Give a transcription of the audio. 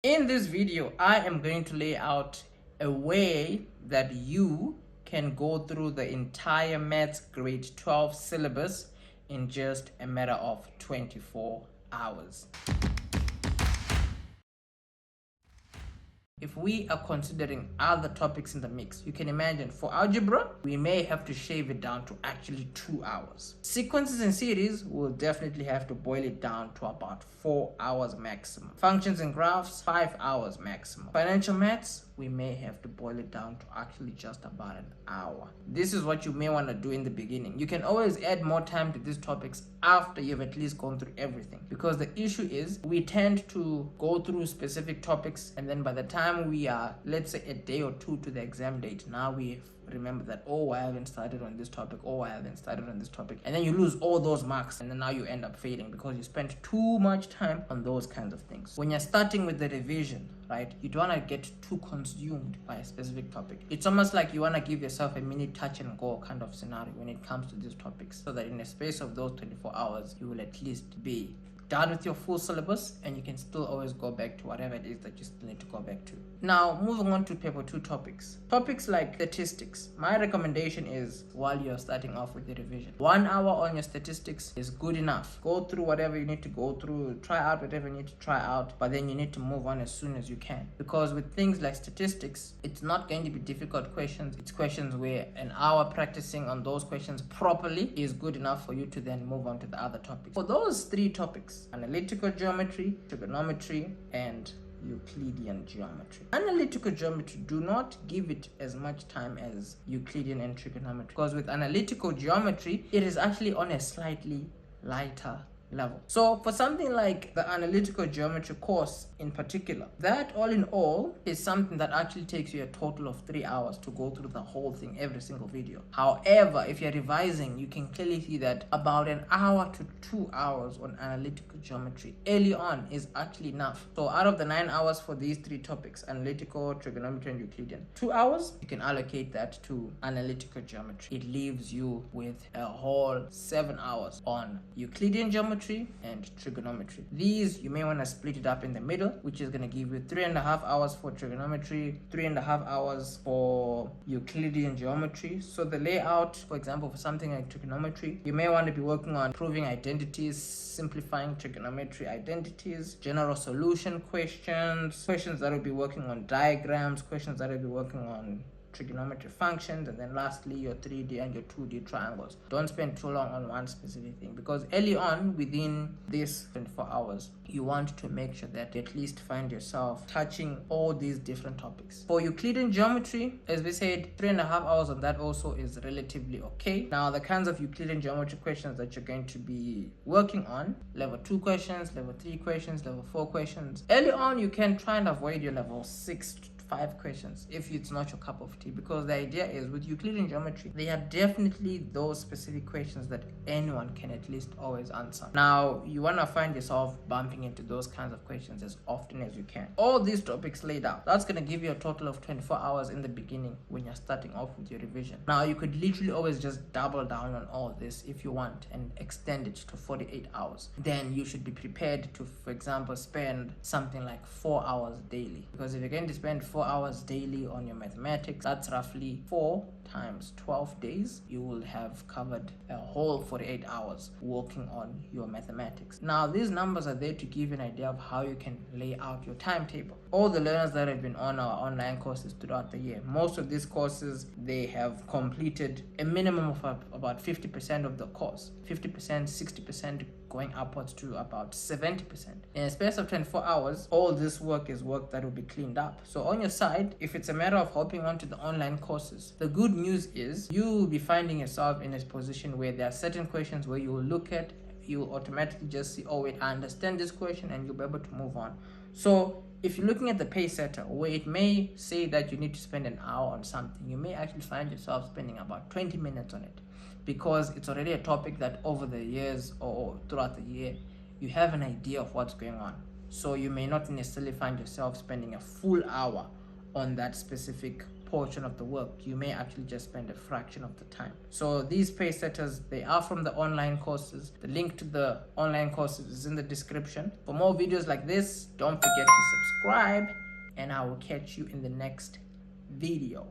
In this video, I am going to lay out a way that you can go through the entire Maths grade 12 syllabus in just a matter of 24 hours. If we are considering other topics in the mix, you can imagine for algebra, we may have to shave it down to actually 2 hours. Sequences and series, we'll definitely have to boil it down to about 4 hours maximum. Functions and graphs, 5 hours maximum. Financial maths, we may have to boil it down to actually just about an hour. This is what you may want to do in the beginning. You can always add more time to these topics after you've at least gone through everything, because the issue is we tend to go through specific topics, and then by the time we are, let's say, a day or two to the exam date, now we remember that, oh, I haven't started on this topic, oh, I haven't started on this topic, and then you lose all those marks, and then now you end up failing because you spent too much time on those kinds of things. When you're starting with the revision, right, you don't want to get too consumed by a specific topic. It's almost like you want to give yourself a mini touch and go kind of scenario when it comes to these topics, so that in the space of those 24 hours you will at least be done with your full syllabus, and you can still always go back to whatever it is that you still need to go back to. Now, moving on to paper 2 topics. Topics like statistics. My recommendation is, while you're starting off with the revision, 1 hour on your statistics is good enough. Go through whatever you need to go through, try out whatever you need to try out, but then you need to move on as soon as you can. Because with things like statistics, it's not going to be difficult questions. It's questions where an hour practicing on those questions properly is good enough for you to then move on to the other topics. For those 3 topics, analytical geometry, trigonometry, and Euclidean geometry. Analytical geometry, do not give it as much time as Euclidean and trigonometry, because with analytical geometry, it is actually on a slightly lighter level. So for something like the analytical geometry course in particular, that all in all is something that actually takes you a total of 3 hours to go through the whole thing, every single video. However, if you're revising, you can clearly see that about an hour to 2 hours on analytical geometry early on is actually enough. So out of the 9 hours for these 3 topics, analytical, trigonometry, and Euclidean, 2 hours, you can allocate that to analytical geometry. It leaves you with a whole 7 hours on Euclidean geometry and trigonometry. These you may want to split it up in the middle, which is going to give you 3.5 hours for trigonometry, 3.5 hours for Euclidean geometry. So the layout, for example, for something like trigonometry, you may want to be working on proving identities, simplifying trigonometry identities, general solution questions that will be working on diagrams, questions that will be working on trigonometry functions, and then lastly your 3D and your 2D triangles. Don't spend too long on one specific thing, because early on within this 24 hours you want to make sure that you at least find yourself touching all these different topics. For Euclidean geometry, as we said, 3.5 hours on that also is relatively okay. Now, the kinds of Euclidean geometry questions that you're going to be working on: level 2 questions, level 3 questions, level 4 questions. Early on you can try and avoid your level 6 to 5 questions if it's not your cup of tea, because the idea is with Euclidean geometry, they are definitely those specific questions that anyone can at least always answer. Now, you want to find yourself bumping into those kinds of questions as often as you can. All these topics laid out, that's going to give you a total of 24 hours in the beginning when you're starting off with your revision. Now, you could literally always just double down on all this if you want and extend it to 48 hours. Then you should be prepared to, for example, spend something like 4 hours daily, because if you're going to spend 4 hours daily on your mathematics, that's roughly 4 times 12 days. You will have covered a whole 48 hours working on your mathematics. Now, these numbers are there to give you an idea of how you can lay out your timetable. All the learners that have been on our online courses throughout the year, most of these courses, they have completed a minimum of about 50% of the course, 50%, 60%, going upwards to about 70%. In a space of 24 hours, all this work is work that will be cleaned up. So on your side, if it's a matter of hopping onto the online courses, the good news is you will be finding yourself in a position where there are certain questions where you will look at, you will automatically just see, oh wait, I understand this question, and you'll be able to move on. So if you're looking at the pay setter, where it may say that you need to spend an hour on something, you may actually find yourself spending about 20 minutes on it, because it's already a topic that over the years or throughout the year, you have an idea of what's going on. So you may not necessarily find yourself spending a full hour on that specific portion of the work. You may actually just spend a fraction of the time. So these pace setters, they are from the online courses. The link to the online courses is in the description. For more videos like this, don't forget to subscribe, and I will catch you in the next video.